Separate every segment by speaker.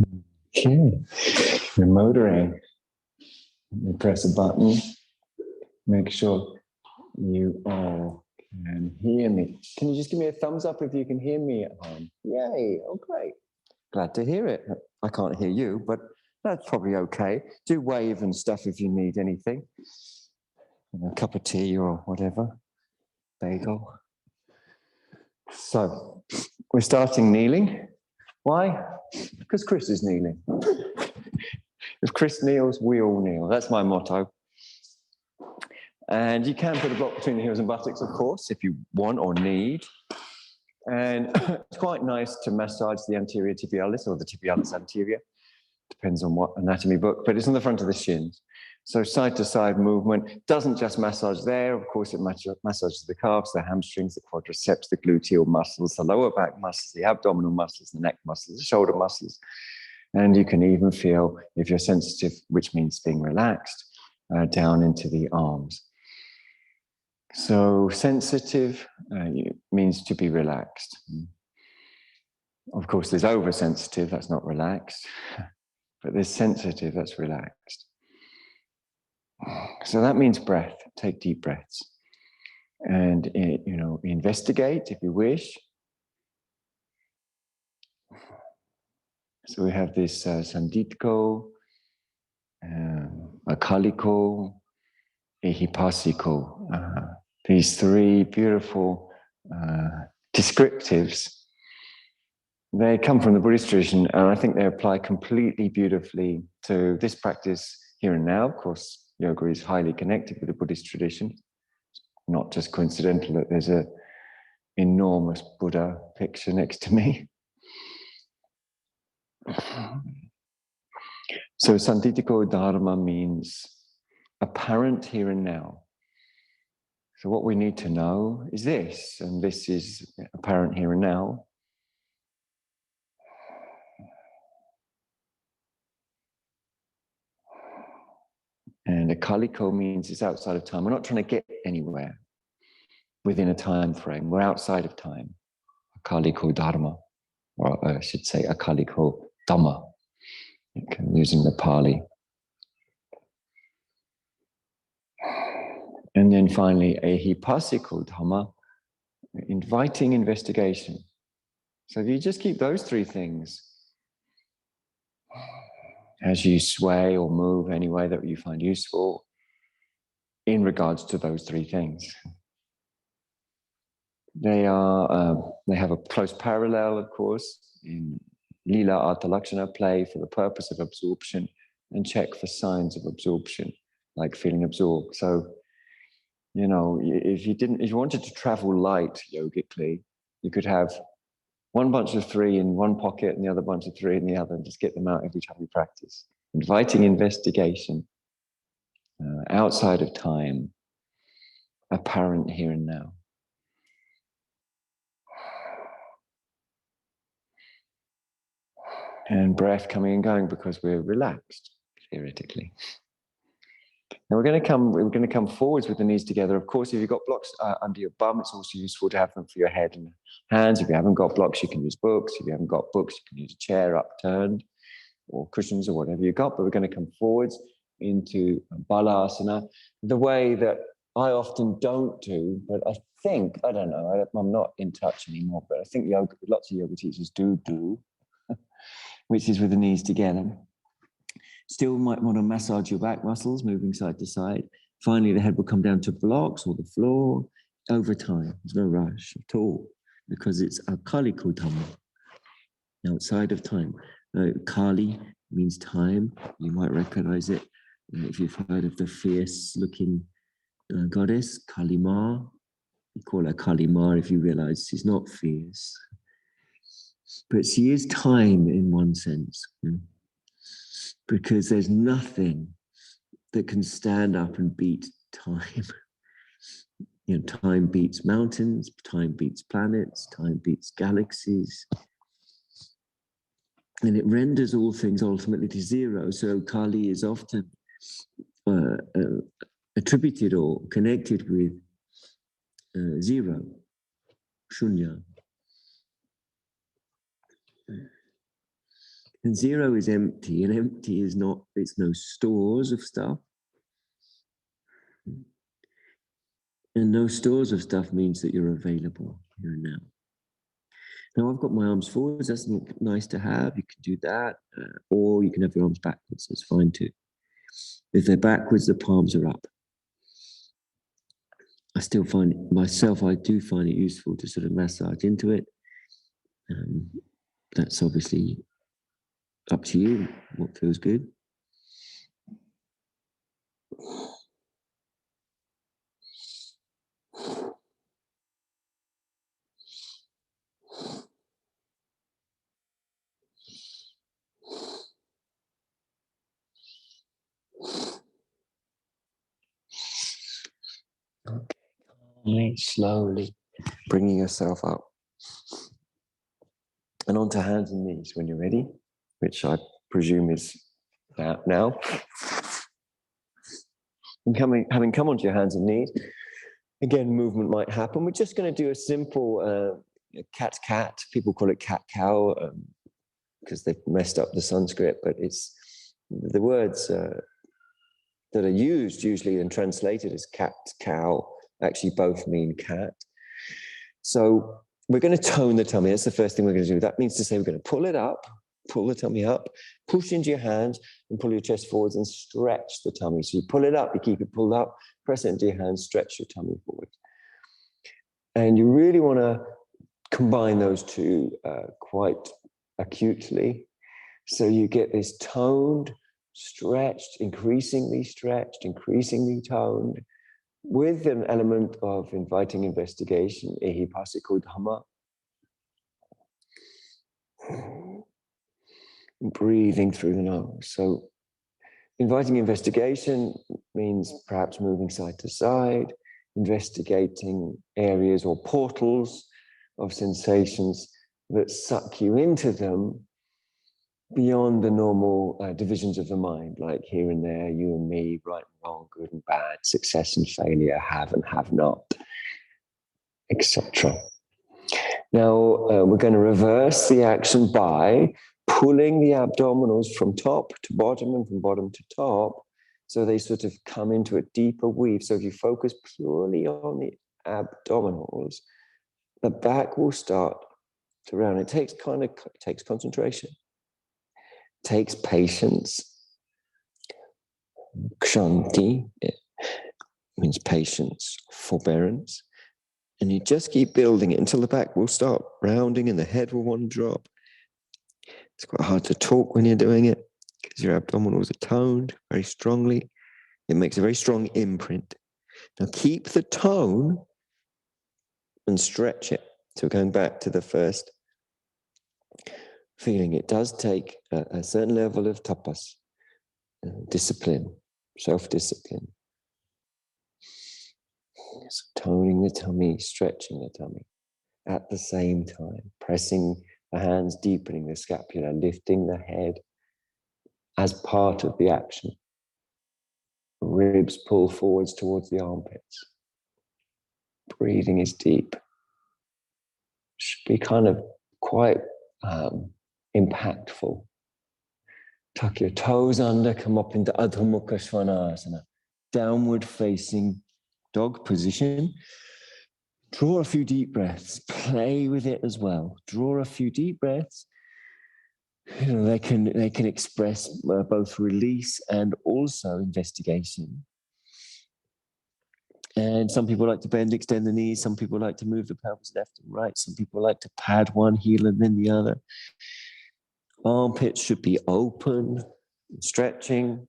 Speaker 1: Okay, you're motoring. You press a button. Make sure you all can hear me. Can you just give me a thumbs up if you can hear me at home? Yay, oh great. Glad to hear it. I can't hear you, but that's probably okay. Do wave and stuff if you need anything. A cup of tea or whatever. Bagel. So, we're starting kneeling. Why? Because Chris is kneeling. If Chris kneels, we all kneel. That's my motto. And you can put a block between the heels and buttocks, of course, if you want or need. And it's quite nice to massage the anterior tibialis or the tibialis anterior. Depends on what anatomy book, but it's on the front of the shins. So side-to-side movement doesn't just massage there. Of course, it massages the calves, the hamstrings, the quadriceps, the gluteal muscles, the lower back muscles, the abdominal muscles, the neck muscles, the shoulder muscles. And you can even feel, if you're sensitive, which means being relaxed, down into the arms. So sensitive means to be relaxed. Of course, there's oversensitive, that's not relaxed. But there's sensitive, that's relaxed. So that means breath. Take deep breaths. And, investigate if you wish. So we have this sandiṭṭhiko, akāliko, ehipassiko. These three beautiful descriptives. They come from the Buddhist tradition, and I think they apply completely beautifully to this practice here and now. Of course, yoga is highly connected with the Buddhist tradition. It's not just coincidental that there's an enormous Buddha picture next to me. So sandiṭṭhiko dharma means apparent here and now. So what we need to know is this, and this is apparent here and now. And akāliko means it's outside of time. We're not trying to get anywhere within a time frame. We're outside of time. Akāliko dharma, or I should say akāliko dhamma, using the Pali. And then finally, ehipassiko dhamma, inviting investigation. So if you just keep those three things, as you sway or move any way that you find useful in regards to those three things. They have a close parallel, of course, in lila artha lakshana, play for the purpose of absorption, and check for signs of absorption, like feeling absorbed. So, if you wanted to travel light yogically, you could have one bunch of three in one pocket and the other bunch of three in the other, and just get them out every time you practice. Inviting investigation, outside of time, apparent here and now. And breath coming and going because we're relaxed, theoretically. Now we're going to come forwards with the knees together. Of course, if you've got blocks under your bum, it's also useful to have them for your head and hands. If you haven't got blocks, you can use books. If you haven't got books, you can use a chair upturned or cushions or whatever you've got. But we're going to come forwards into balasana, the way that I often don't do, but I think, I don't know, I'm not in touch anymore, but I think lots of yoga teachers do, which is with the knees together. Still might want to massage your back muscles, moving side to side. Finally, the head will come down to blocks or the floor over time. There's no rush at all because it's akāliko dhamma, outside of time. Kali means time. You might recognize it if you've heard of the fierce-looking goddess, Kali Ma. You call her Kali Ma if you realize she's not fierce. But she is time in one sense. Because there's nothing that can stand up and beat time. Time beats mountains, time beats planets, time beats galaxies. And it renders all things ultimately to zero. So Kali is often attributed or connected with zero, shunya. And zero is empty, and empty is not, it's no stores of stuff. And no stores of stuff means that you're available here and now. Now I've got my arms forwards, that's nice to have, you can do that, or you can have your arms backwards, that's fine too. If they're backwards, the palms are up. I still find myself, I do find it useful to sort of massage into it. That's obviously up to you, what feels good. Okay, slowly bringing yourself up and onto hands and knees when you're ready, which I presume is now. And having come onto your hands and knees, again, movement might happen. We're just going to do a simple cat-cat. People call it cat-cow because they've messed up the Sanskrit, but it's the words that are used usually and translated as cat, cow, actually both mean cat. So we're going to tone the tummy. That's the first thing we're going to do. That means to say we're going to pull it up, pull the tummy up, push into your hands and pull your chest forwards and stretch the tummy. So you pull it up, you keep it pulled up, press it into your hands, stretch your tummy forward. And you really want to combine those two quite acutely. So you get this toned, stretched, increasingly toned, with an element of inviting investigation, ehipassiko dhamma. Breathing through the nose. So inviting investigation means perhaps moving side to side, investigating areas or portals of sensations that suck you into them beyond the normal divisions of the mind, like here and there, you and me, right and wrong, good and bad, success and failure, have and have not, etc. Now, we're going to reverse the action by pulling the abdominals from top to bottom and from bottom to top, so they sort of come into a deeper weave. So if you focus purely on the abdominals, the back will start to round. It takes concentration. Takes patience. Kshanti means patience, forbearance. And you just keep building it until the back will start rounding and the head will want to drop. It's quite hard to talk when you're doing it because your abdominals are toned very strongly. It makes a very strong imprint. Now keep the tone and stretch it. So going back to the first feeling, it does take a certain level of tapas, discipline, self-discipline. So toning the tummy, stretching the tummy at the same time, pressing the hands, deepening the scapula, lifting the head as part of the action. Ribs pull forwards towards the armpits. Breathing is deep. Should be kind of quite impactful. Tuck your toes under, come up into Adho Mukha Svanasana, downward facing dog position. Draw a few deep breaths, play with it as well. Draw a few deep breaths. You know, they can express both release and also investigation. And some people like to bend, extend the knees. Some people like to move the pelvis left and right. Some people like to pad one heel and then the other. Armpits should be open, stretching.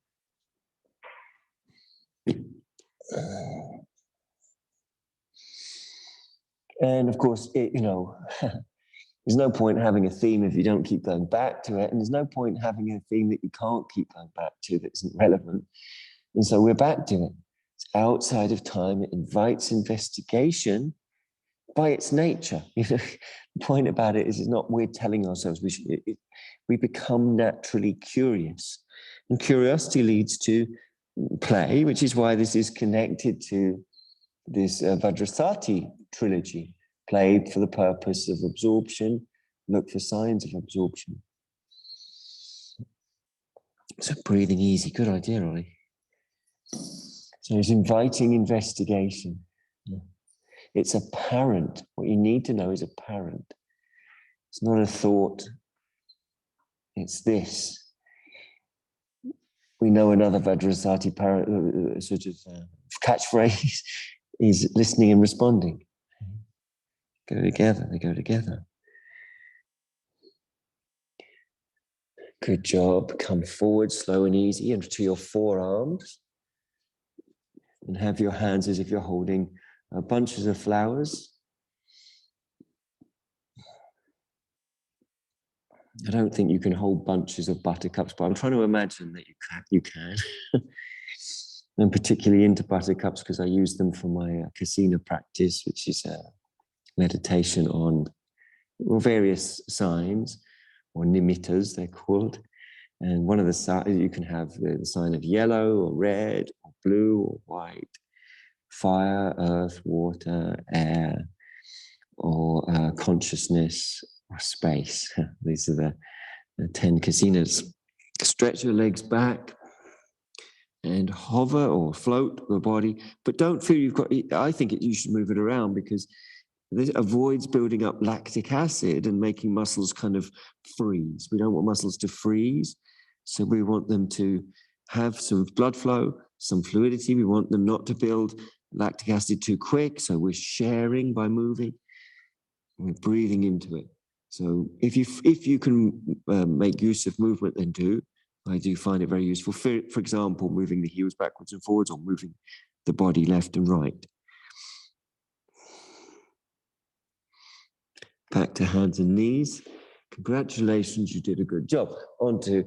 Speaker 1: And of course, there's no point having a theme if you don't keep going back to it. And there's no point having a theme that you can't keep going back to that isn't relevant. And so we're back to it. It's outside of time. It invites investigation by its nature. The point about it is it's not we're telling ourselves we become naturally curious. And curiosity leads to play, which is why this is connected to this Vajrasati trilogy. Play for the purpose of absorption, look for signs of absorption. So breathing easy, good idea, Ollie. So it's inviting investigation. It's apparent. What you need to know is apparent. It's not a thought. It's this. We know another Vajrasati catchphrase is listening and responding. Go together, they go together. Good job. Come forward, slow and easy, and to your forearms. And have your hands as if you're holding bunches of flowers. I don't think you can hold bunches of buttercups, but I'm trying to imagine that you can. I'm particularly into buttercups because I use them for my kasina practice, which is meditation on various signs, or nimittas they're called. And one of the signs, you can have the sign of yellow or red or blue or white, fire, earth, water, air, or consciousness, or space. These are the 10 kasinas. Stretch your legs back and hover or float the body, but don't feel you've got, I think you should move it around because this avoids building up lactic acid and making muscles kind of freeze. We don't want muscles to freeze, so we want them to have some blood flow, some fluidity. We want them not to build lactic acid too quick, so we're sharing by moving. We're breathing into it. So if you can make use of movement, then do. I do find it very useful. For example, moving the heels backwards and forwards, or moving the body left and right. Back to hands and knees. Congratulations, you did a good job. On to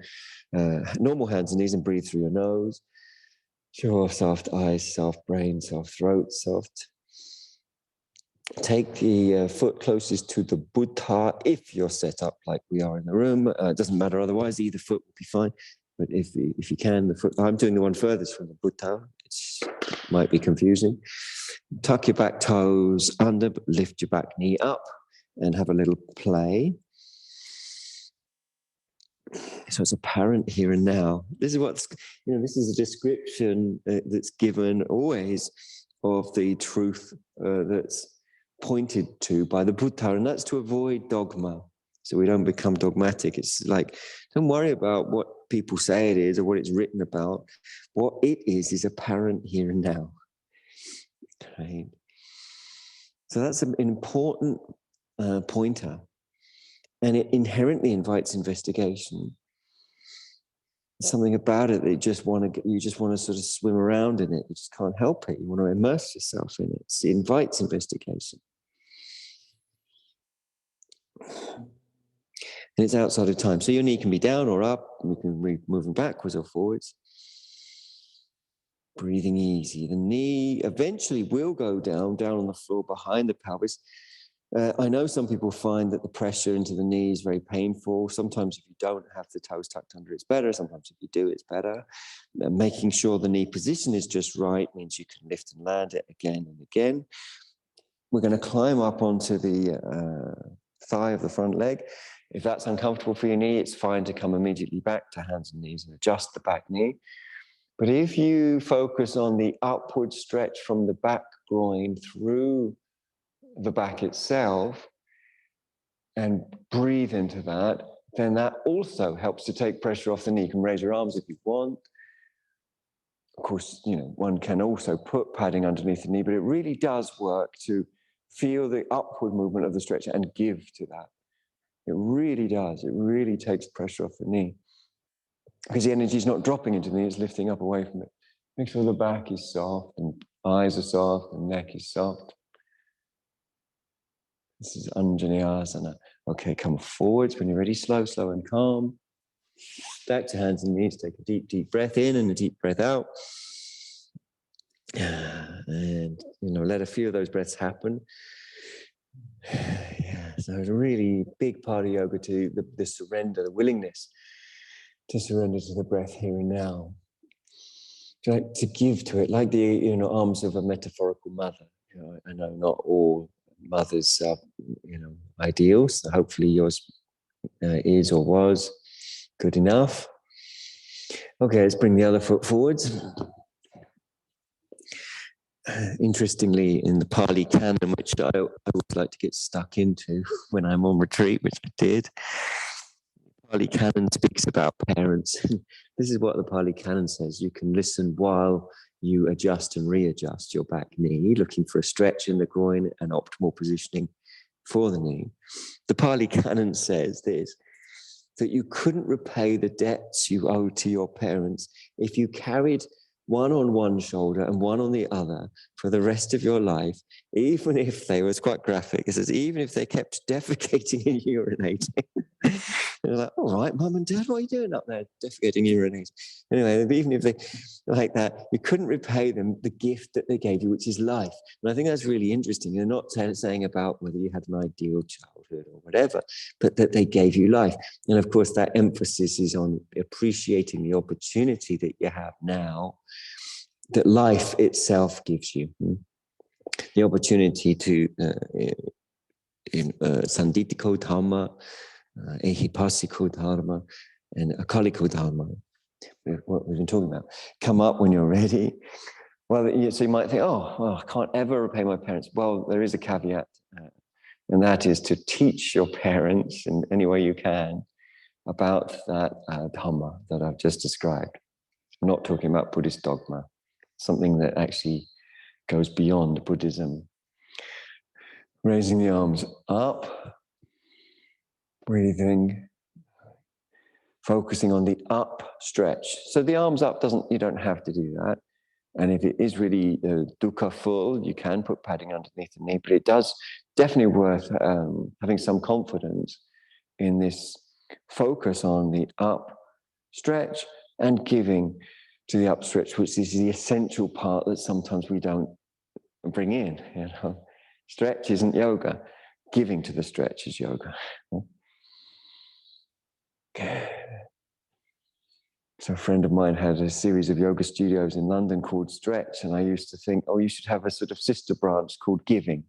Speaker 1: normal hands and knees, and breathe through your nose. Sure, soft eyes, soft brain, soft throat, soft. Take the foot closest to the Buddha if you're set up like we are in the room. It doesn't matter otherwise, either foot will be fine. But if you can, the foot, I'm doing the one furthest from the Buddha. It might be confusing. Tuck your back toes under, but lift your back knee up and have a little play. So it's apparent here and now. This is what's, this is a description that's given always of the truth that's pointed to by the Buddha, and that's to avoid dogma, so we don't become dogmatic. It's like, don't worry about what people say it is or what it's written about. What it is apparent here and now. Right? So that's an important pointer, and it inherently invites investigation. Something about it that you just want to sort of swim around in it. You just can't help it. You want to immerse yourself in it. It invites investigation. And it's outside of time. So your knee can be down or up. We can be moving backwards or forwards. Breathing easy. The knee eventually will go down on the floor behind the pelvis. I know some people find that the pressure into the knee is very painful. Sometimes if you don't have the toes tucked under, it's better. Sometimes if you do, it's better. Making sure the knee position is just right means you can lift and land it again and again. We're going to climb up onto the thigh of the front leg. If that's uncomfortable for your knee, it's fine to come immediately back to hands and knees and adjust the back knee. But if you focus on the upward stretch from the back groin through the back itself and breathe into that, then that also helps to take pressure off the knee. You can raise your arms if you want. Of course, one can also put padding underneath the knee, but it really does work to feel the upward movement of the stretch and give to that. It really does. It really takes pressure off the knee because the energy is not dropping into the knee, it's lifting up away from it. Make sure the back is soft and eyes are soft and neck is soft. This is Anjaneyasana. Okay, come forwards when you're ready, slow and calm. Back to hands and knees. Take a deep breath in and a deep breath out. And, let a few of those breaths happen. Yeah, so it's a really big part of yoga to the surrender, the willingness to surrender to the breath here and now. To give to it, like the arms of a metaphorical mother. I know not all mothers are ideal, so hopefully yours is or was good enough. Okay, let's bring the other foot forwards. Interestingly, in the Pali Canon, which I always like to get stuck into when I'm on retreat, which I did, the Pali Canon speaks about parents. This is what the Pali Canon says. You can listen while you adjust and readjust your back knee, looking for a stretch in the groin and optimal positioning for the knee. The Pali Canon says this, that you couldn't repay the debts you owe to your parents if you carried one on one shoulder and one on the other for the rest of your life, even if they, was quite graphic, it says, even if they kept defecating and urinating. They're like, all right, mum and dad, what are you doing up there? Defecating and urinating. Anyway, even if they, like that, you couldn't repay them the gift that they gave you, which is life. And I think that's really interesting. You're not saying about whether you had an ideal childhood or whatever, but that they gave you life. And of course, that emphasis is on appreciating the opportunity that you have now, that life itself gives you. The opportunity to, sandiṭṭhiko dhamma, ehipassiko dhamma, and akāliko dhamma, what we've been talking about, come up when you're ready. Well, so you might think, oh, well, I can't ever repay my parents. Well, there is a caveat, and that is to teach your parents in any way you can about that dhamma that I've just described. I'm not talking about Buddhist dogma, something that actually goes beyond Buddhism. Raising the arms up, breathing, focusing on the up stretch. So the arms up you don't have to do that. And if it is really dukkha full, you can put padding underneath the knee, but it does definitely worth having some confidence in this focus on the up stretch and giving to the up stretch, which is the essential part that sometimes we don't bring in. Stretch isn't yoga. Giving to the stretch is yoga. So a friend of mine had a series of yoga studios in London called Stretch, and I used to think, oh, you should have a sort of sister branch called Giving.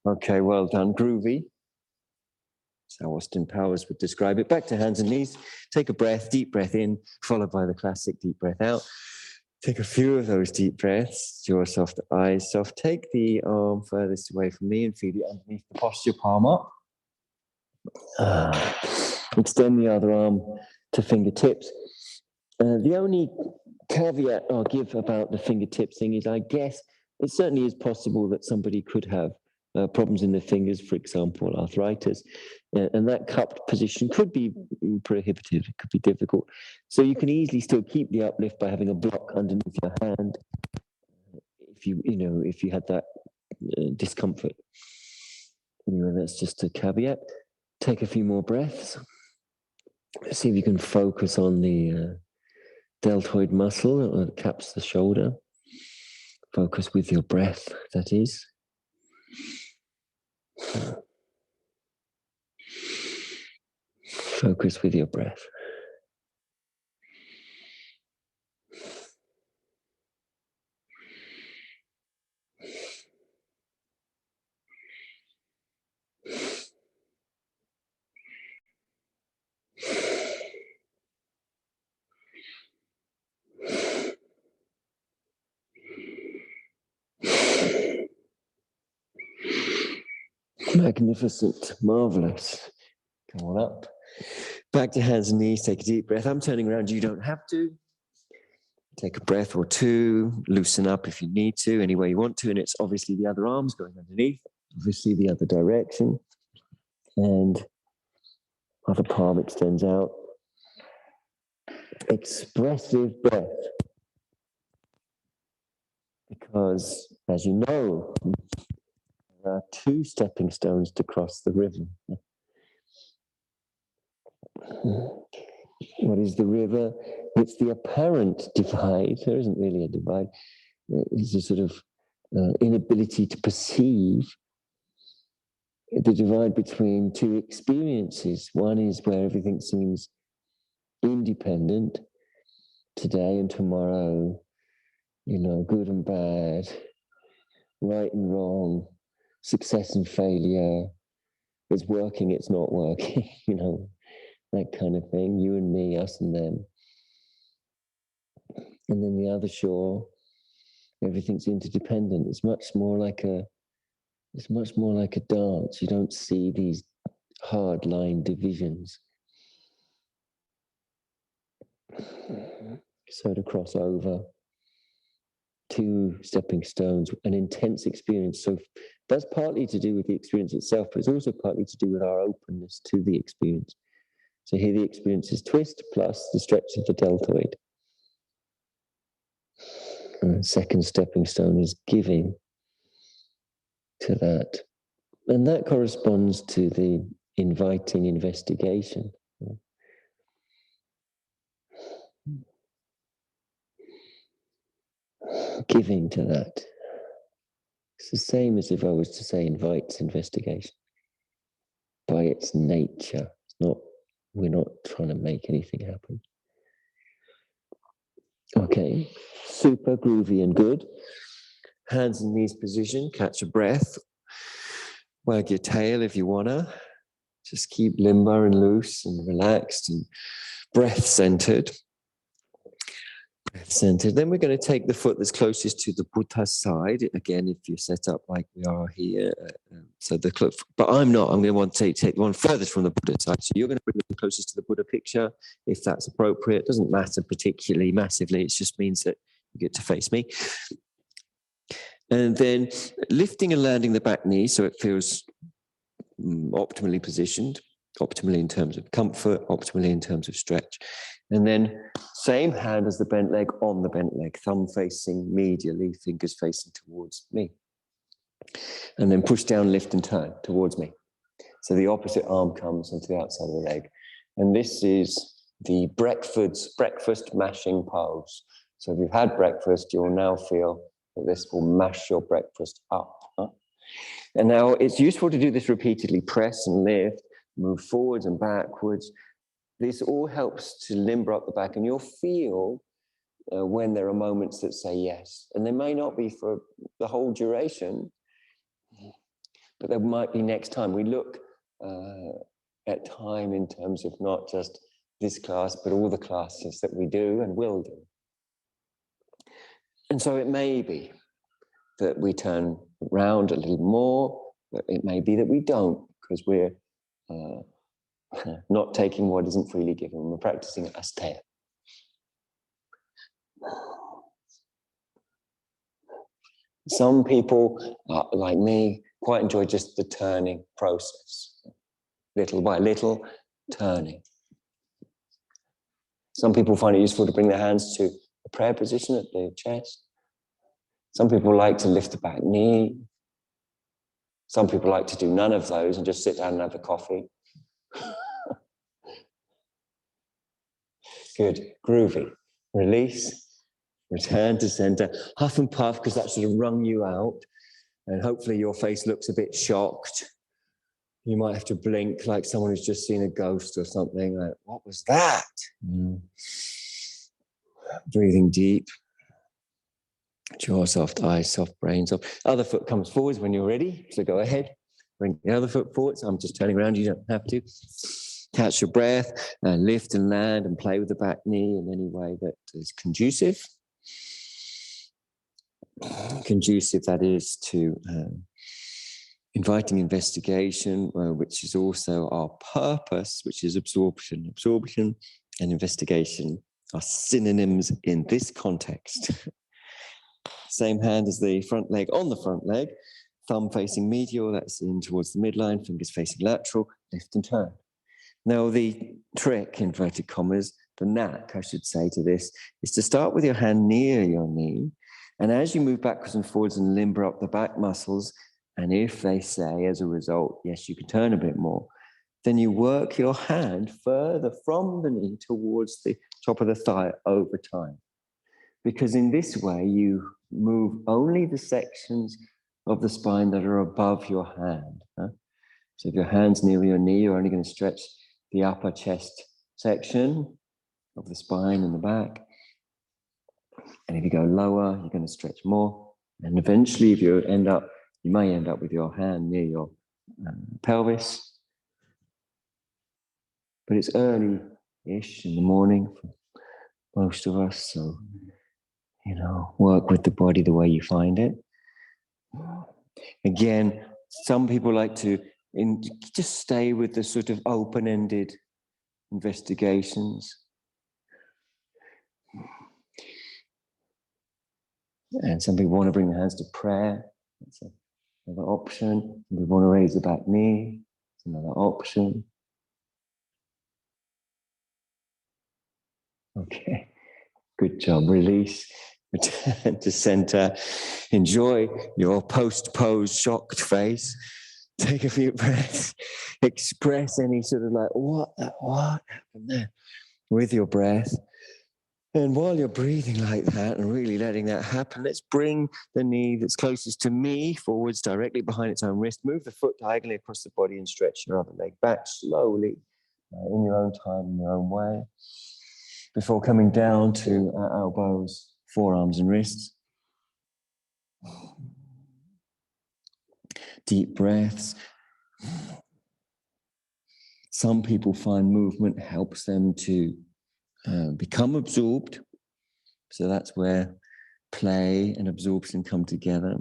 Speaker 1: Okay, well done. Groovy. That's how Austin Powers would describe it. Back to hands and knees. Take a breath, deep breath in, followed by the classic deep breath out. Take a few of those deep breaths. Jaw soft, eyes soft. Take the arm furthest away from me and feel it underneath the posture, palm up. Extend the other arm to fingertips. The only caveat I'll give about the fingertip thing is, I guess it certainly is possible that somebody could have problems in their fingers, for example, arthritis, and that cupped position could be prohibitive. It could be difficult. So you can easily still keep the uplift by having a block underneath your hand, if you had that discomfort. Anyway, that's just a caveat. Take a few more breaths. See if you can focus on the deltoid muscle that caps the shoulder. Focus with your breath, that is. Focus with your breath. Magnificent, marvelous. Come on up. Back to hands and knees, take a deep breath. I'm turning around, you don't have to. Take a breath or two, loosen up if you need to, any way you want to, and it's obviously the other arm's going underneath, obviously the other direction, and other palm extends out. Expressive breath. Because, as you know, there are two stepping stones to cross the river. What is the river? It's the apparent divide. There isn't really a divide. It's a sort of inability to perceive the divide between two experiences. One is where everything seems independent, today and tomorrow, good and bad, right and wrong, success and failure. It's working, it's not working, that kind of thing. You and me, us and them. And then the other shore, everything's interdependent. It's much more like a dance. You don't see these hard line divisions. So to cross over, 2 stepping stones, an intense experience. So that's partly to do with the experience itself, but it's also partly to do with our openness to the experience. So here the experience is twist plus the stretch of the deltoid. And the second stepping stone is giving to that. And that corresponds to the inviting investigation. Giving to that. It's the same as if I was to say invites investigation. By its nature, it's not, we're not trying to make anything happen. Okay, super groovy and good. Hands and knees position, catch a breath. Wag your tail if you wanna. Just keep limber and loose and relaxed and breath centered. Then we're going to take the foot that's closest to the Buddha side. Again, if you're set up like we are here. But I'm not. I'm going to want to take the one furthest from the Buddha side. So you're going to bring it closest to the Buddha picture, if that's appropriate. It doesn't matter particularly massively. It just means that you get to face me. And then lifting and landing the back knee so it feels optimally positioned, optimally in terms of comfort, optimally in terms of stretch. And then same hand as the bent leg on the bent leg, thumb facing medially, fingers facing towards me. And then push down, lift and turn towards me. So the opposite arm comes onto the outside of the leg. And this is the breakfast mashing pose. So if you've had breakfast, you'll now feel that this will mash your breakfast up. And now it's useful to do this repeatedly, press and lift, move forwards and backwards. This all helps to limber up the back, and you'll feel when there are moments that say yes. And there may not be for the whole duration, but there might be next time. We look at time in terms of not just this class, but all the classes that we do and will do. And so it may be that we turn round a little more, but it may be that we don't, because we're not taking what isn't freely given. We're practicing asteya. Some people, like me, quite enjoy just the turning process. Little by little, turning. Some people find it useful to bring their hands to a prayer position at the chest. Some people like to lift the back knee. Some people like to do none of those and just sit down and have a coffee. Good, groovy. Release, return to center. Huff and puff, because that sort of wrung you out. And hopefully your face looks a bit shocked. You might have to blink like someone who's just seen a ghost or something. Like, what was that? Breathing deep. Jaw soft, eyes soft, brain soft. Other foot comes forwards when you're ready. So go ahead. Bring the other foot forwards. I'm just turning around. You don't have to. Catch your breath and lift and land and play with the back knee in any way that is conducive. Conducive, that is, to inviting investigation, which is also our purpose, which is absorption. Absorption and investigation are synonyms in this context. Same hand as the front leg on the front leg, thumb facing medial, that's in towards the midline, fingers facing lateral, lift and turn. Now the trick, inverted commas, the knack, I should say, to this, is to start with your hand near your knee, and as you move backwards and forwards and limber up the back muscles, and if they say as a result, yes, you can turn a bit more, then you work your hand further from the knee towards the top of the thigh over time. Because in this way, you move only the sections of the spine that are above your hand. So if your hand's near your knee, you're only going to stretch the upper chest section of the spine and the back. And if you go lower, you're going to stretch more. And eventually, if you may end up with your hand near your pelvis. But it's early-ish in the morning for most of us, so, work with the body the way you find it. Again, some people like to just stay with the sort of open-ended investigations. And some people want to bring their hands to prayer. That's another option. Some people want to raise the back knee. That's another option. Okay, good job. Release, return to center. Enjoy your post-pose shocked face. Take a few breaths. Express any sort of like, what happened there with your breath. And while you're breathing like that and really letting that happen, let's bring the knee that's closest to me forwards directly behind its own wrist. Move the foot diagonally across the body and stretch your other leg back slowly in your own time, in your own way. Before coming down to our elbows, forearms and wrists. Deep breaths. Some people find movement helps them to become absorbed. So that's where play and absorption come together.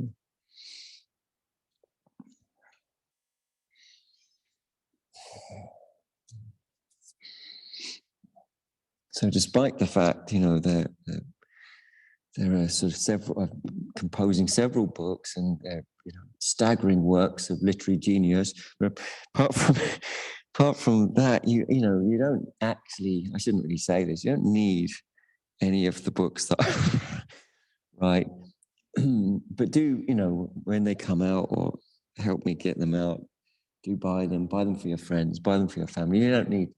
Speaker 1: So despite the fact, there are sort of several, composing several books and staggering works of literary genius. But apart from that, you don't actually, I shouldn't really say this, you don't need any of the books that I write. But do, when they come out or help me get them out, do buy them for your friends, buy them for your family. You don't need them.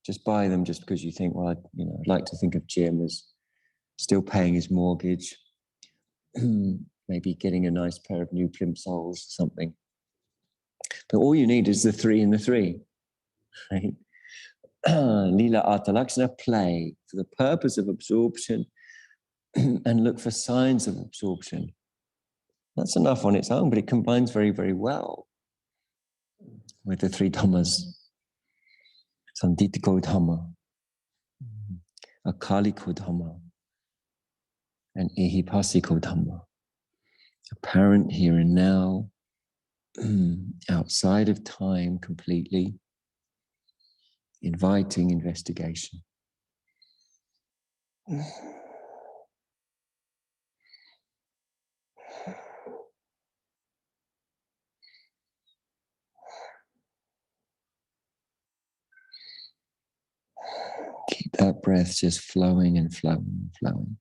Speaker 1: Just buy them just because you think, well, I'd like to think of Jim as still paying his mortgage, maybe getting a nice pair of new plimsolls or something. But all you need is the 3 and the 3, right? Lila Artha Lakshana, play for the purpose of absorption and look for signs of absorption. That's enough on its own, but it combines very, very well with the 3 dhammas. Sandiṭṭhiko dhamma, akāliko dhamma, and ehipassiko dhamma. Apparent here and now, outside of time completely, inviting investigation. Keep that breath just flowing and flowing and flowing.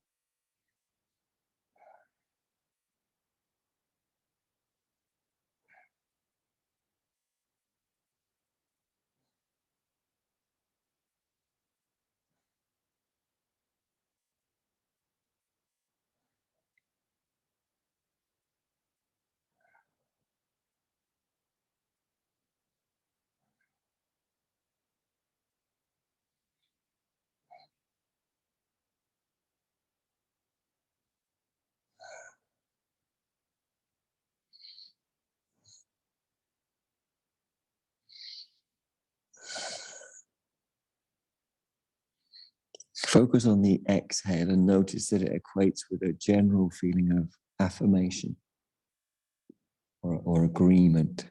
Speaker 1: Focus on the exhale and notice that it equates with a general feeling of affirmation or agreement.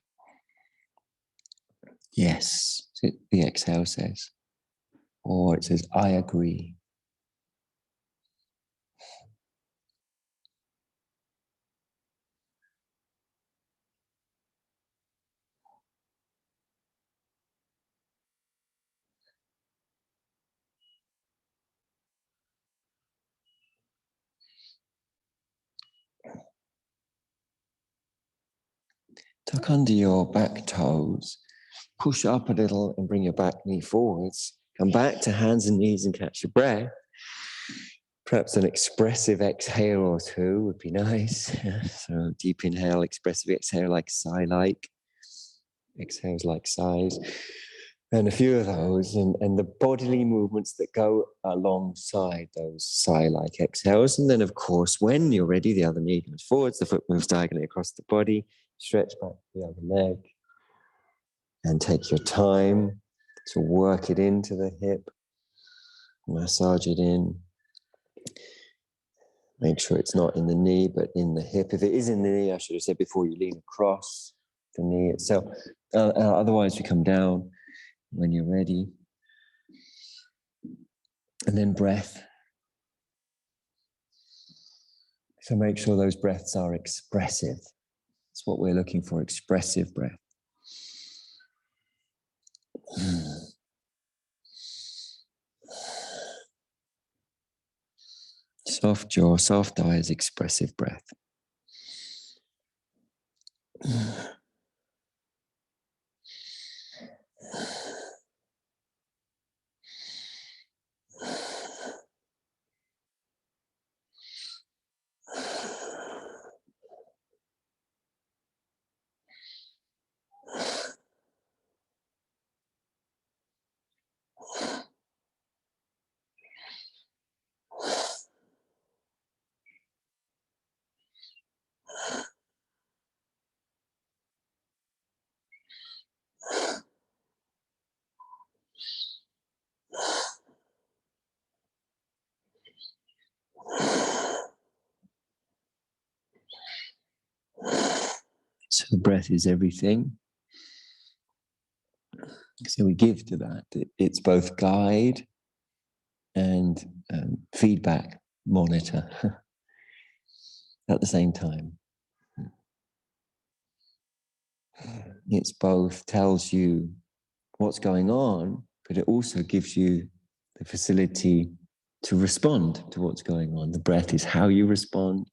Speaker 1: Yes, the exhale says. Or it says, I agree. Tuck under your back toes, push up a little and bring your back knee forwards. Come back to hands and knees and catch your breath. Perhaps an expressive exhale or 2 would be nice. So deep inhale, expressive exhale like sigh-like. Exhales like sighs. And a few of those, and the bodily movements that go alongside those sigh-like exhales. And then, of course, when you're ready, the other knee moves forwards, the foot moves diagonally across the body, stretch back the other leg, and take your time So work it into the hip, massage it in. Make sure it's not in the knee, but in the hip. If it is in the knee, I should have said before, you lean across the knee itself. Otherwise, you come down when you're ready. And then breath. So make sure those breaths are expressive. That's what we're looking for, expressive breath. Soft jaw, soft eyes, expressive breath. So the breath is everything. So we give to that. It's both guide and feedback monitor at the same time. It's both tells you what's going on, but it also gives you the facility to respond to what's going on. The breath is how you respond.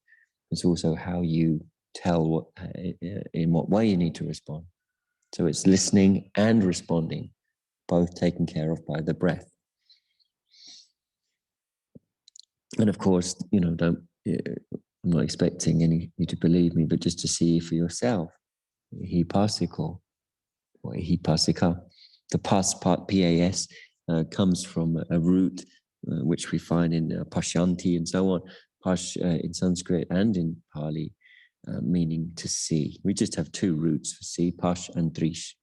Speaker 1: It's also how you tell in what way you need to respond. So it's listening and responding, both taken care of by the breath. And of course, I'm not expecting you to believe me, but just to see for yourself. Ehipassiko or ehipassika. The pas part, P-A-S, comes from a root which we find in pashanti and so on. Pash in Sanskrit and in Pali, meaning to see. We just have two roots for see, pash and drish.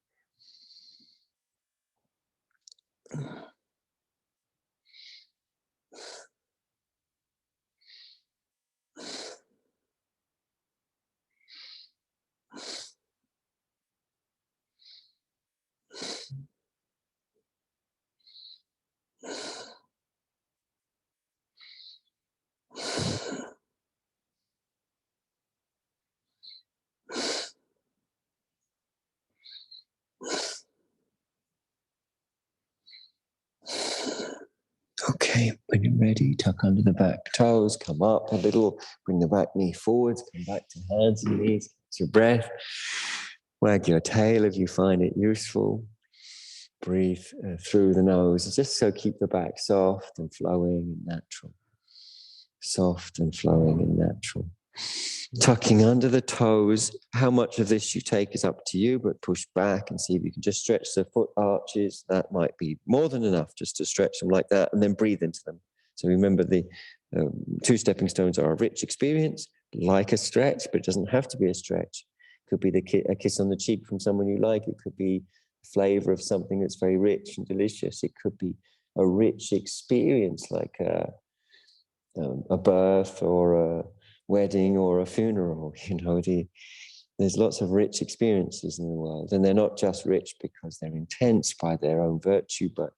Speaker 1: Okay, when you're ready, tuck under the back toes, come up a little, bring the back knee forwards, come back to hands and knees, catch your breath, wag your tail if you find it useful. Breathe through the nose, just so keep the back soft and flowing and natural. Soft and flowing and natural. Tucking under the toes, how much of this you take is up to you, but push back and see if you can just stretch the foot arches. That might be more than enough just to stretch them like that and then breathe into them. So remember the two stepping stones are a rich experience, like a stretch, but it doesn't have to be a stretch. It could be a kiss on the cheek from someone you like. It could be flavor of something that's very rich and delicious. It could be a rich experience like a birth or a wedding or a funeral. There's lots of rich experiences in the world, and they're not just rich because they're intense by their own virtue, but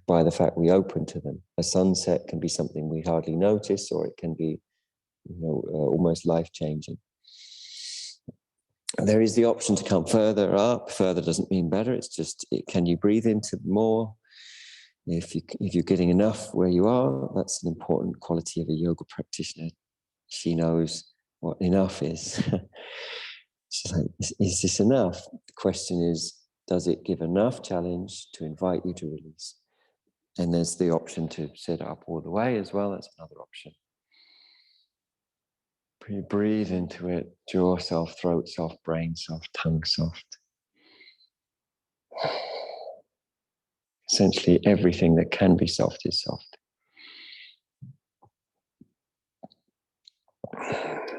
Speaker 1: by the fact we open to them. A sunset can be something we hardly notice, or it can be almost life-changing. There is the option to come further up. Further doesn't mean better. It's just, can you breathe into more? If you're getting enough where you are, that's an important quality of a yoga practitioner. She knows what enough is. She's like, is this enough? The question is, does it give enough challenge to invite you to release? And there's the option to sit up all the way as well. That's another option. Breathe into it, jaw soft, throat soft, brain soft, tongue soft. Essentially everything that can be soft is soft.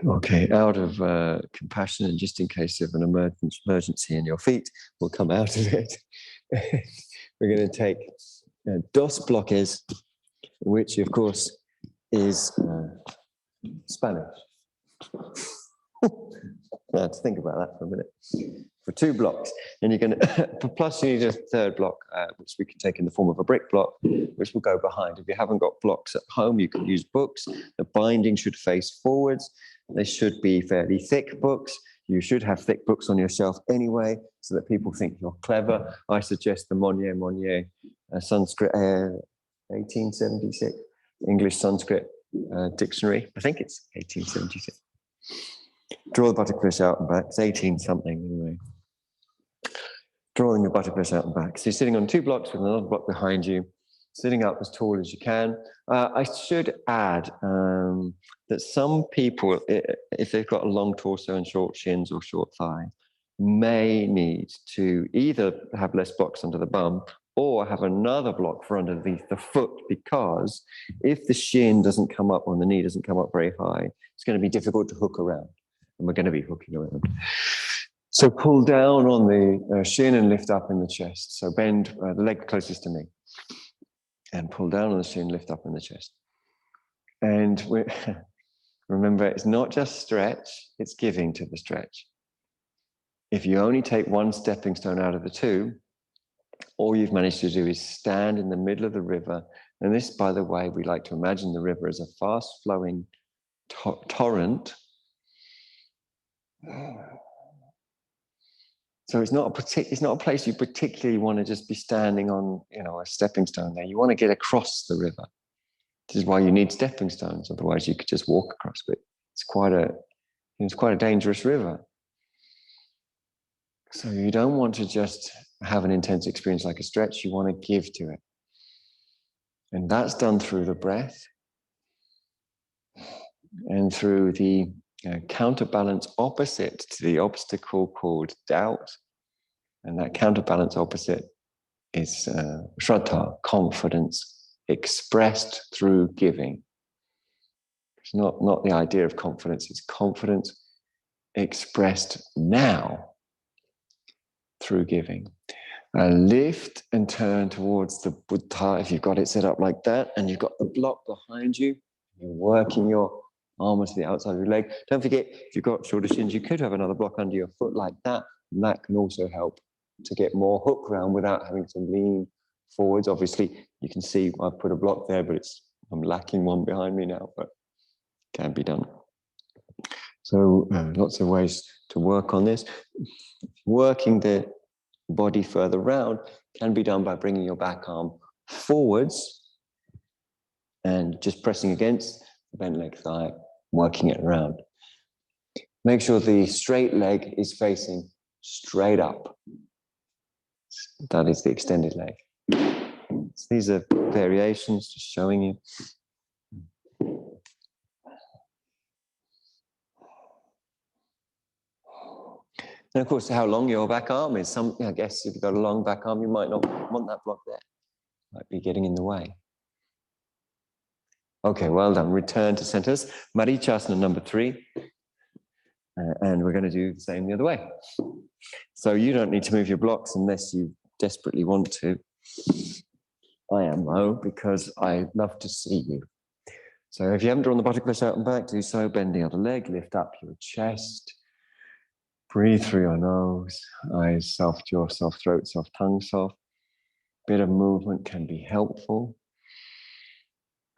Speaker 1: Okay, out of compassion and just in case of an emergency in your feet, we'll come out of it. we're going to take dos bloques, which of course is Spanish. I have to think about that for a minute. For 2 blocks, and you're going to plus you need a 3rd block, which we can take in the form of a brick block, which will go behind. If you haven't got blocks at home, you can use books. The binding should face forwards. They should be fairly thick books. You should have thick books on your shelf anyway, so that people think you're clever. I suggest the Monnier Sanskrit 1876 English Sanskrit dictionary. I think it's 1876. Draw the butterflies out and back. It's 18 something anyway. Drawing the butterflies out and back. So you're sitting on 2 blocks with another block behind you, sitting up as tall as you can. I should add that some people, if they've got a long torso and short shins or short thigh, may need to either have less blocks under the bum or have another block for underneath the foot, because if the shin doesn't come up or the knee doesn't come up very high, it's going to be difficult to hook around. And we're going to be hooking around. So pull down on the shin and lift up in the chest. So bend the leg closest to me. And pull down on the shin, lift up in the chest. And remember, it's not just stretch, it's giving to the stretch. If you only take 1 stepping stone out of the 2, all you've managed to do is stand in the middle of the river. And this, by the way, we like to imagine the river as a fast-flowing torrent. So it's not a place you particularly want to just be standing on, a stepping stone there. You want to get across the river. This is why you need stepping stones. Otherwise, you could just walk across. But it's quite a dangerous river. So you don't want to just have an intense experience like a stretch. You want to give to it, and that's done through the breath and through the counterbalance opposite to the obstacle called doubt. And that counterbalance opposite is shraddha, confidence expressed through giving. It's not the idea of confidence, it's confidence expressed now through giving. Lift and turn towards the Buddha if you've got it set up like that, and you've got the block behind you. You're working your arm to the outside of your leg. Don't forget, if you've got shorter shins, you could have another block under your foot like that, and that can also help to get more hook round without having to lean forwards. Obviously, you can see I've put a block there, but I'm lacking one behind me now, but it can be done. So lots of ways to work on this. Working the body further round can be done by bringing your back arm forwards and just pressing against the bent leg thigh, working it around. Make sure the straight leg is facing straight up. That is the extended leg. So these are variations, just showing you. And of course, how long your back arm is. I guess if you've got a long back arm, you might not want that block there. Might be getting in the way. Okay, well done. Return to centers. Marichyasana number 3. And we're going to do the same the other way. So you don't need to move your blocks unless you desperately want to. I am though, because I love to see you. So if you haven't drawn the butterflies out and back, do so. Bend the other leg, lift up your chest. Breathe through your nose, eyes soft, jaw soft, throat soft, tongue soft. Bit of movement can be helpful.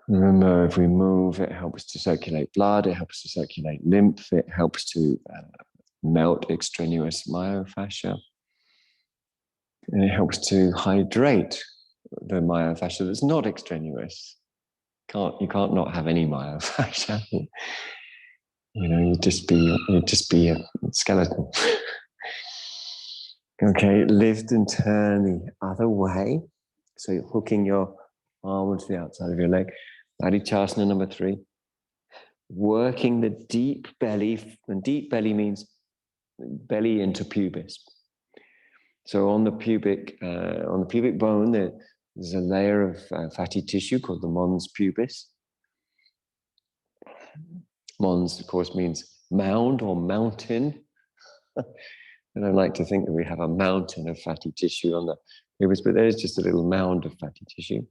Speaker 1: Remember, if we move, it helps to circulate blood, it helps to circulate lymph, it helps to melt extraneous myofascia, and it helps to hydrate the myofascia that's not extraneous. You can't not have any myofascia. You'd just be a skeleton. Okay, lift and turn the other way. So you're hooking your arm onto the outside of your leg. Marichyasana number 3. Working the deep belly, and deep belly means belly into pubis. So on the pubic bone, there's a layer of fatty tissue called the mons pubis. Mons, of course, means mound or mountain. I don't like to think that we have a mountain of fatty tissue on the pubis, but there is just a little mound of fatty tissue.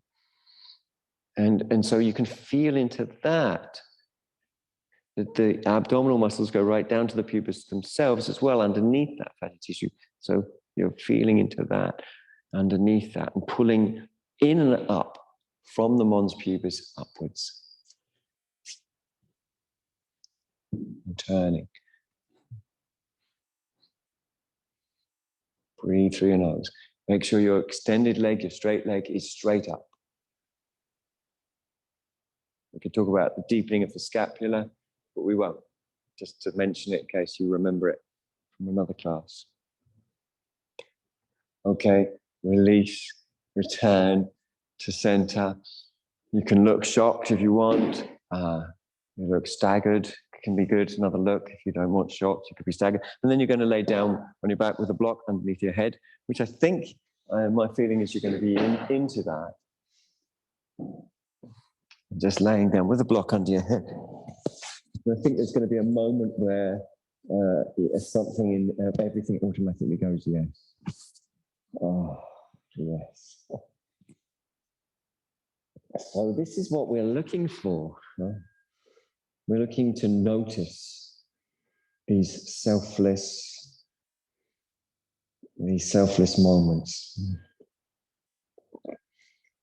Speaker 1: And so you can feel into that the abdominal muscles go right down to the pubis themselves as well, underneath that fatty tissue. So you're feeling into that, underneath that, and pulling in and up from the mons pubis upwards. And turning. Breathe through your nose. Make sure your extended leg, your straight leg, is straight up. We could talk about the deepening of the scapula, but we won't. Just to mention it in case you remember it from another class. Okay, release, return to center. You can look shocked if you want. You look staggered, can be good. Another look. If you don't want shocked, you could be staggered. And then you're going to lay down on your back with a block underneath your head, which I think, my feeling is you're going to be into that. Just laying down with a block under your head. I think there's going to be a moment where something in everything automatically goes yes. Oh, yes. So this is what we're looking for. Huh? We're looking to notice these selfless moments.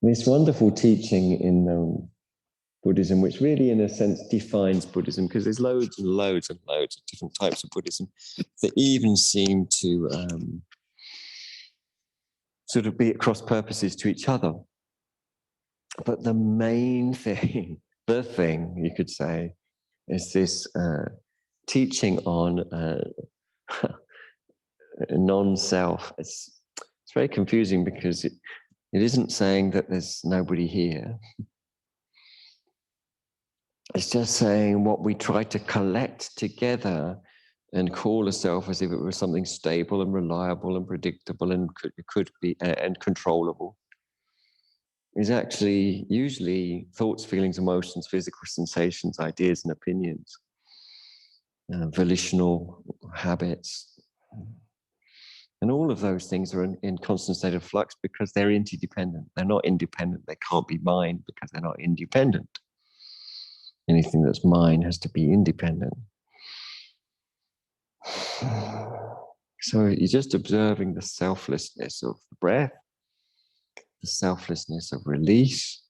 Speaker 1: This wonderful teaching in Buddhism, which really in a sense defines Buddhism, because there's loads and loads and loads of different types of Buddhism that even seem to sort of be at cross purposes to each other. But the main thing, the thing you could say, is this teaching on non-self. It's very confusing because it isn't saying that there's nobody here. It's just saying what we try to collect together and call a self as if it was something stable and reliable and predictable and could be and controllable is actually usually thoughts, feelings, emotions, physical sensations, ideas and opinions, volitional habits. And all of those things are in constant state of flux because they're interdependent. They're not independent. They can't be mine because they're not independent. Anything that's mine has to be independent. So you're just observing the selflessness of the breath, the selflessness of release.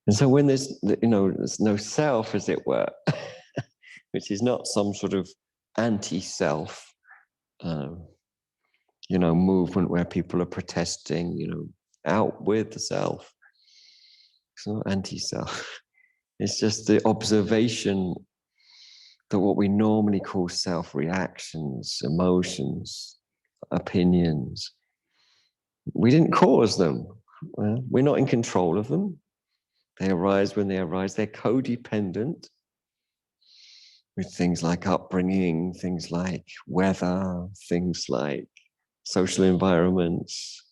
Speaker 1: And so when there's no self, as it were, which is not some sort of anti-self, movement where people are protesting, out with the self. It's not anti-self. It's just the observation that what we normally call self-reactions, emotions, opinions, we didn't cause them. We're not in control of them. They arise when they arise. They're codependent with things like upbringing, things like weather, things like social environments.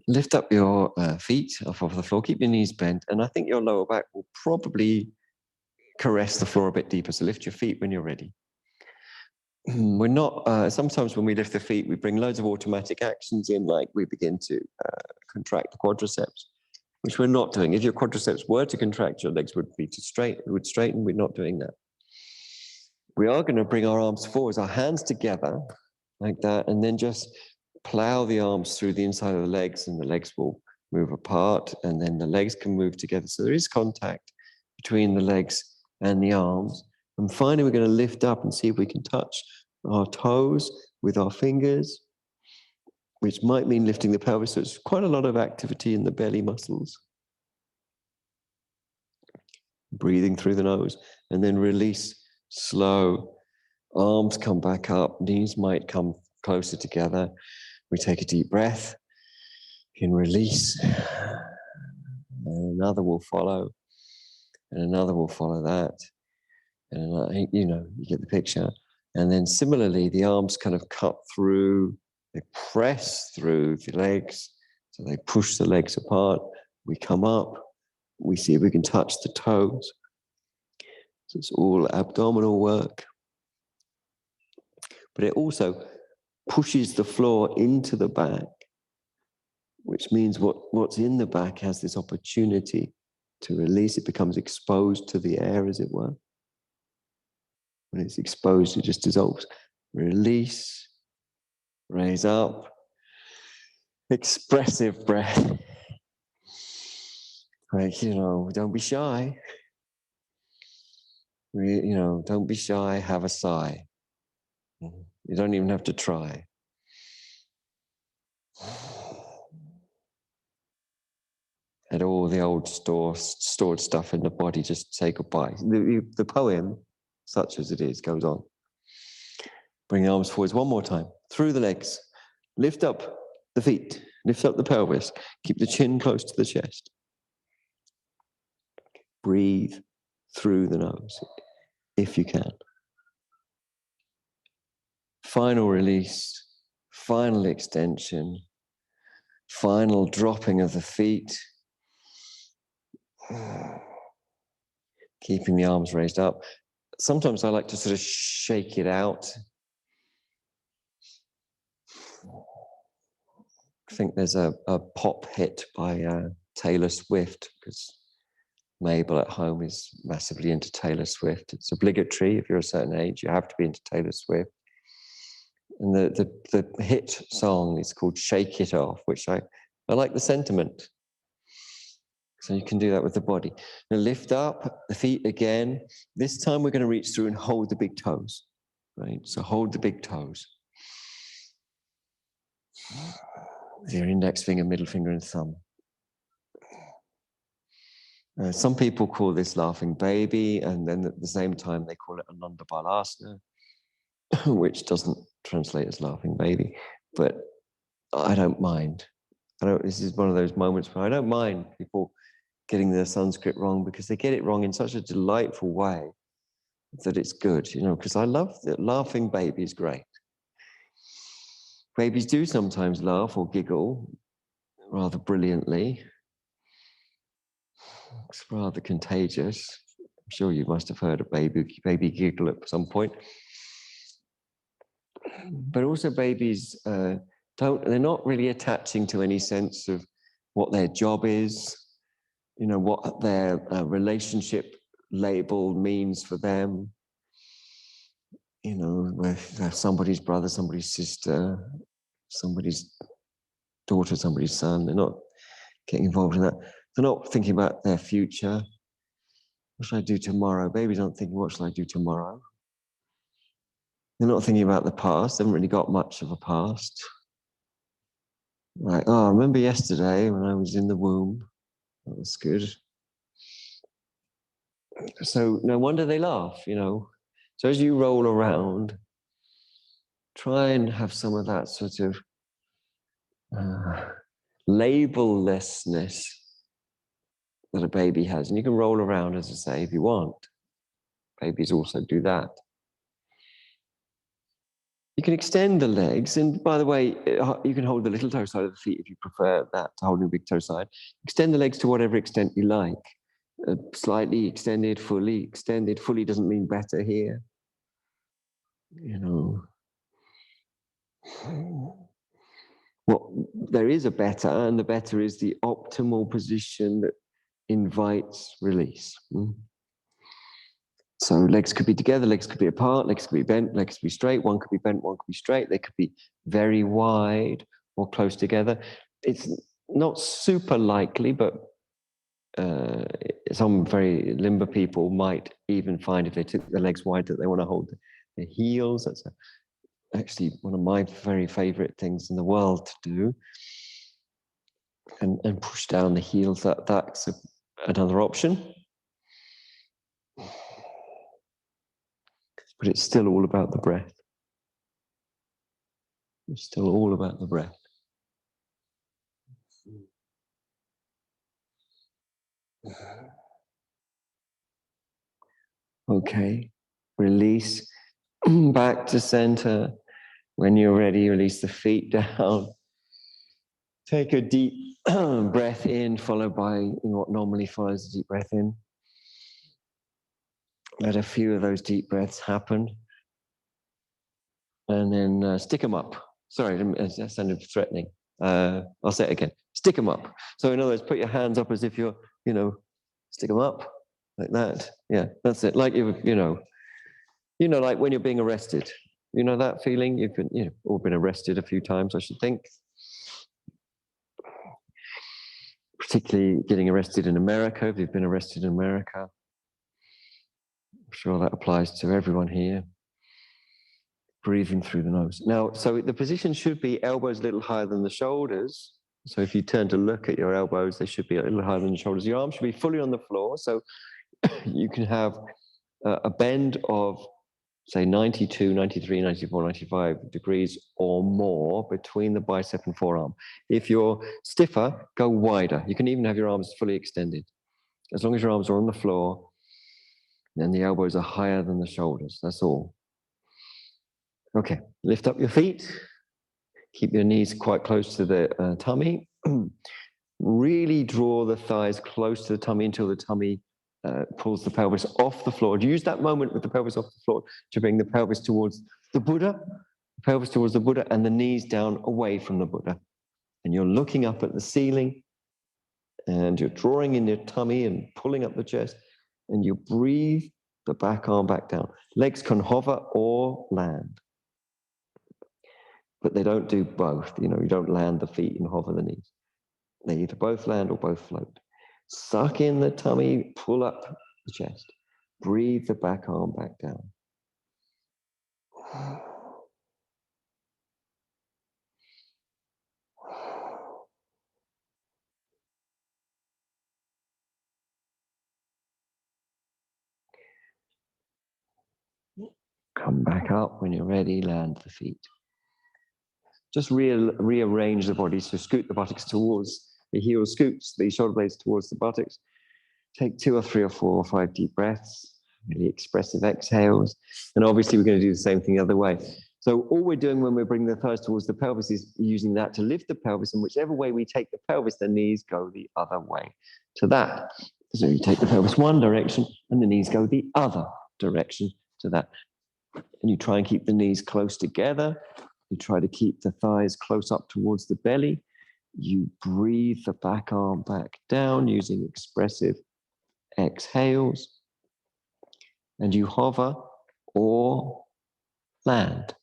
Speaker 1: Lift up your feet off of the floor, keep your knees bent, and I think your lower back will probably caress the floor a bit deeper. So lift your feet when you're ready. We're not, sometimes when we lift the feet, we bring loads of automatic actions in, like we begin to contract the quadriceps, which we're not doing. If your quadriceps were to contract, your legs would straighten. We're not doing that. We are going to bring our arms forwards, our hands together like that, and then just plow the arms through the inside of the legs, and the legs will move apart, and then the legs can move together. So there is contact between the legs and the arms. And finally, we're going to lift up and see if we can touch our toes with our fingers, which might mean lifting the pelvis. So it's quite a lot of activity in the belly muscles. Breathing through the nose, and then release, slow. Arms come back up, knees might come closer together. We take a deep breath, in release, and another will follow, and another will follow that. And you get the picture. And then similarly, the arms kind of cut through, they press through the legs. So they push the legs apart. We come up, we see if we can touch the toes. So it's all abdominal work. But it also pushes the floor into the back, which means what's in the back has this opportunity to release. It becomes exposed to the air, as it were. When it's exposed, it just dissolves. Release, raise up, expressive breath. Like, don't be shy. Don't be shy, have a sigh. You don't even have to try. And all the old stored stuff in the body, just say goodbye. The poem, such as it is, goes on. Bring the arms forwards one more time. Through the legs. Lift up the feet. Lift up the pelvis. Keep the chin close to the chest. Breathe through the nose, if you can. Final release, final extension, final dropping of the feet. Keeping the arms raised up. Sometimes I like to sort of shake it out. I think there's a pop hit by Taylor Swift, because Mabel at home is massively into Taylor Swift. It's obligatory if you're a certain age, you have to be into Taylor Swift. And the hit song is called Shake It Off, which I like the sentiment. So you can do that with the body. Now lift up the feet again. This time we're going to reach through and hold the big toes. Right? So hold the big toes. With your index finger, middle finger, and thumb. Some people call this laughing baby, and then at the same time they call it Ananda Balasana, which doesn't translate as laughing baby, but I don't mind. This is one of those moments where I don't mind people getting their Sanskrit wrong, because they get it wrong in such a delightful way that it's good, because I love that laughing baby is great. Babies do sometimes laugh or giggle rather brilliantly. It's rather contagious. I'm sure you must have heard a baby giggle at some point. But also babies they're not really attaching to any sense of what their job is, what their relationship label means for them. With somebody's brother, somebody's sister, somebody's daughter, somebody's son. They're not getting involved in that. They're not thinking about their future. What should I do tomorrow? Babies aren't thinking, what shall I do tomorrow? They're not thinking about the past. They haven't really got much of a past. Like, I remember yesterday when I was in the womb. That was good. So no wonder they laugh, So as you roll around, try and have some of that sort of labellessness that a baby has. And you can roll around, as I say, if you want. Babies also do that. You can extend the legs. And by the way, you can hold the little toe side of the feet if you prefer that to holding the big toe side. Extend the legs to whatever extent you like. Slightly extended, fully extended. Fully doesn't mean better here. Well, there is a better, and the better is the optimal position that invites release. So legs could be together, legs could be apart, legs could be bent, legs could be straight. One could be bent, one could be straight. They could be very wide or close together. It's not super likely, but some very limber people might even find, if they took the legs wide, that they want to hold the heels. That's actually one of my very favorite things in the world to do. And push down the heels. That's another option. But it's still all about the breath. It's still all about the breath. Okay, release. Back to center. When you're ready, release the feet down. Take a deep breath in, followed by what normally follows a deep breath in. Let a few of those deep breaths happen. And then stick them up. Sorry, that sounded threatening. I'll say it again. Stick them up. So in other words, put your hands up as if you're, stick them up like that. Yeah, that's it. Like like when you're being arrested. You know that feeling? You've been, all been arrested a few times, I should think. Particularly getting arrested in America, if you've been arrested in America. I'm sure that applies to everyone here. Breathing through the nose. Now, so the position should be elbows a little higher than the shoulders. So if you turn to look at your elbows, they should be a little higher than the shoulders. Your arms should be fully on the floor. So you can have a bend of, say, 92, 93, 94, 95 degrees or more between the bicep and forearm. If you're stiffer, go wider. You can even have your arms fully extended. As long as your arms are on the floor, then the elbows are higher than the shoulders. That's all. Okay, lift up your feet. Keep your knees quite close to the tummy. Really draw the thighs close to the tummy until the tummy pulls the pelvis off the floor. Use that moment with the pelvis off the floor to bring the pelvis towards the Buddha, and the knees down away from the Buddha. And you're looking up at the ceiling, and you're drawing in your tummy and pulling up the chest, and you breathe the back arm back down. Legs can hover or land. But they don't do both. You don't land the feet and hover the knees. They either both land or both float. Suck in the tummy, pull up the chest. Breathe the back arm back down. Come back up when you're ready, land the feet. Just rearrange the body, so scoot the buttocks towards the heels, scoots the shoulder blades towards the buttocks. Take 2 or 3 or 4 or 5 deep breaths, really expressive exhales. And obviously we're going to do the same thing the other way. So all we're doing when we're bringing the thighs towards the pelvis is using that to lift the pelvis, and whichever way we take the pelvis, the knees go the other way to that. So you take the pelvis one direction and the knees go the other direction to that. And you try and keep the knees close together. You try to keep the thighs close up towards the belly. You breathe the back arm back down using expressive exhales. And you hover or land.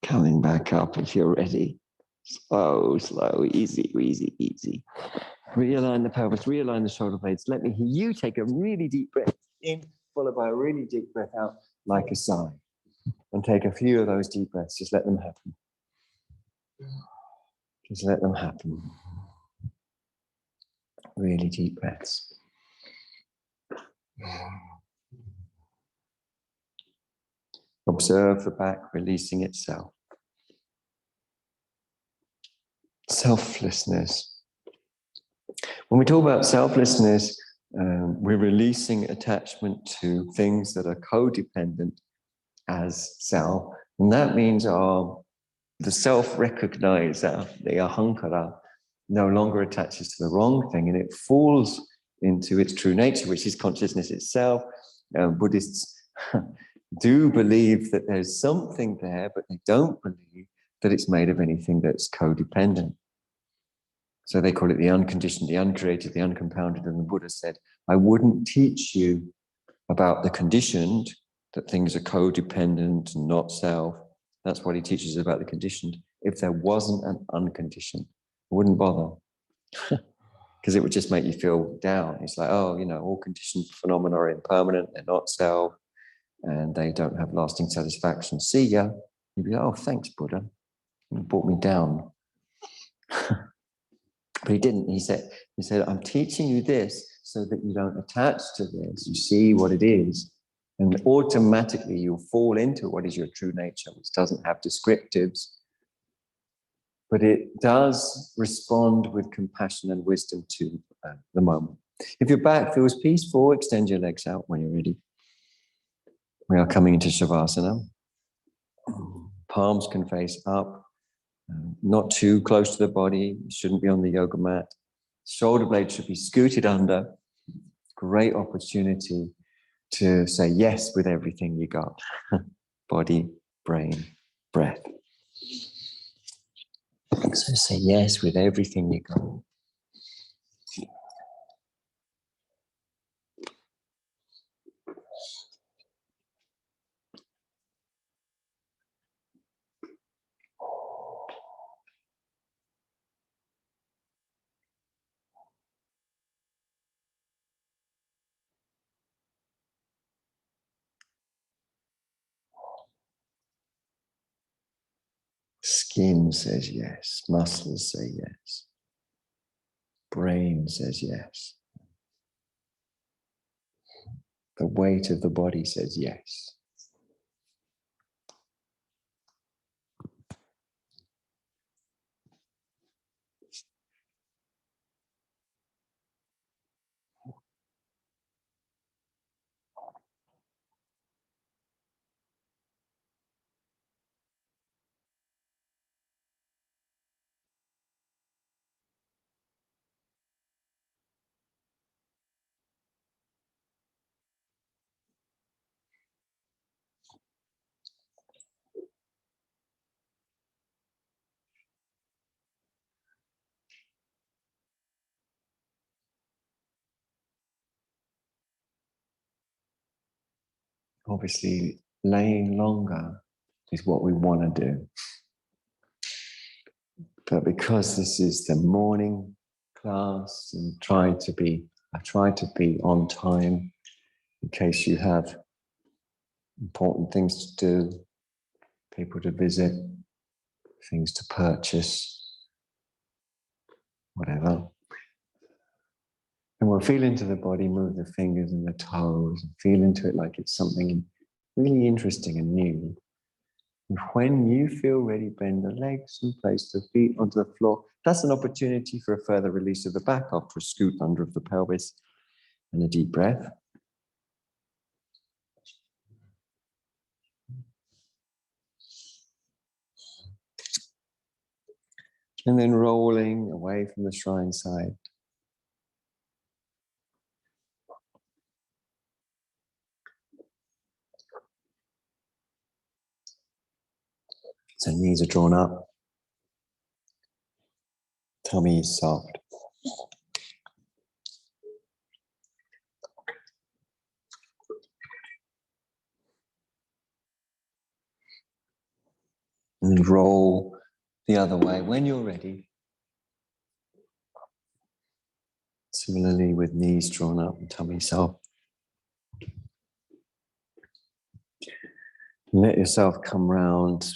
Speaker 1: Coming back up if you're ready. Slow, slow, easy, easy, easy. Realign the pelvis, realign the shoulder blades. Let me hear you take a really deep breath in, followed by a really deep breath out, like a sigh. And take a few of those deep breaths. Just let them happen. Just let them happen. Really deep breaths. Observe the back releasing itself. Selflessness. When we talk about selflessness, we're releasing attachment to things that are codependent as self. And that means the self-recognizer, the ahankara, no longer attaches to the wrong thing, and it falls into its true nature, which is consciousness itself. Buddhists do believe that there's something there, but they don't believe that it's made of anything that's codependent. So they call it the unconditioned, the uncreated, the uncompounded. And the Buddha said, I wouldn't teach you about the conditioned, that things are codependent and not self. That's what he teaches about the conditioned. If there wasn't an unconditioned, I wouldn't bother. because it would just make you feel down. It's like, oh, you know, all conditioned phenomena are impermanent, they're not self, and they don't have lasting satisfaction. See ya. You'd be like, oh, thanks, Buddha. You brought me down. But he didn't. He said, I'm teaching you this so that you don't attach to this. You see what it is. And automatically you'll fall into what is your true nature, which doesn't have descriptives, but it does respond with compassion and wisdom to the moment. If your back feels peaceful, extend your legs out when you're ready. We are coming into Shavasana. Palms can face up, not too close to the body. It shouldn't be on the yoga mat. Shoulder blades should be scooted under. Great opportunity to say yes with everything you got. Body, brain, breath. So say yes with everything you got. Skin says yes. Muscles say yes. Brain says yes. The weight of the body says yes. Obviously, laying longer is what we want to do. But because this is the morning class and I try to be on time in case you have important things to do, people to visit, things to purchase, whatever. And we'll feel into the body, move the fingers and the toes, and feel into it like it's something really interesting and new. And when you feel ready, bend the legs and place the feet onto the floor. That's an opportunity for a further release of the back after a scoot under of the pelvis and a deep breath. And then rolling away from the shrine side. So knees are drawn up. Tummy is soft. And then roll the other way when you're ready. Similarly with knees drawn up and tummy soft. Let yourself come round.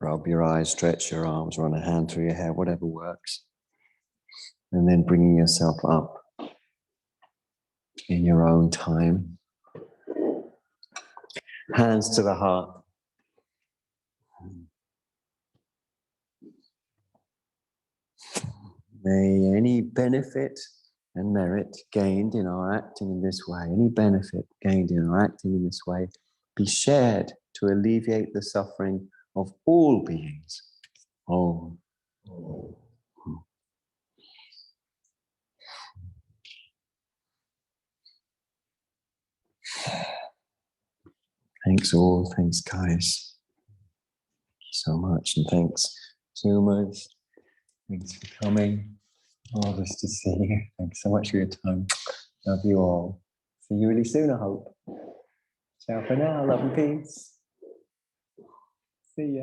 Speaker 1: Rub your eyes, stretch your arms, run a hand through your hair, whatever works. And then bringing yourself up in your own time. Hands to the heart. May any benefit and merit gained in our acting in this way, any benefit gained in our acting in this way, be shared to alleviate the suffering of all beings. Oh. Thanks all, thanks guys. So much, and thanks Zoomers. Thanks for coming. Marvelous to see you. Thanks so much for your time. Love you all. See you really soon, I hope. Ciao for now. Love and peace. See ya.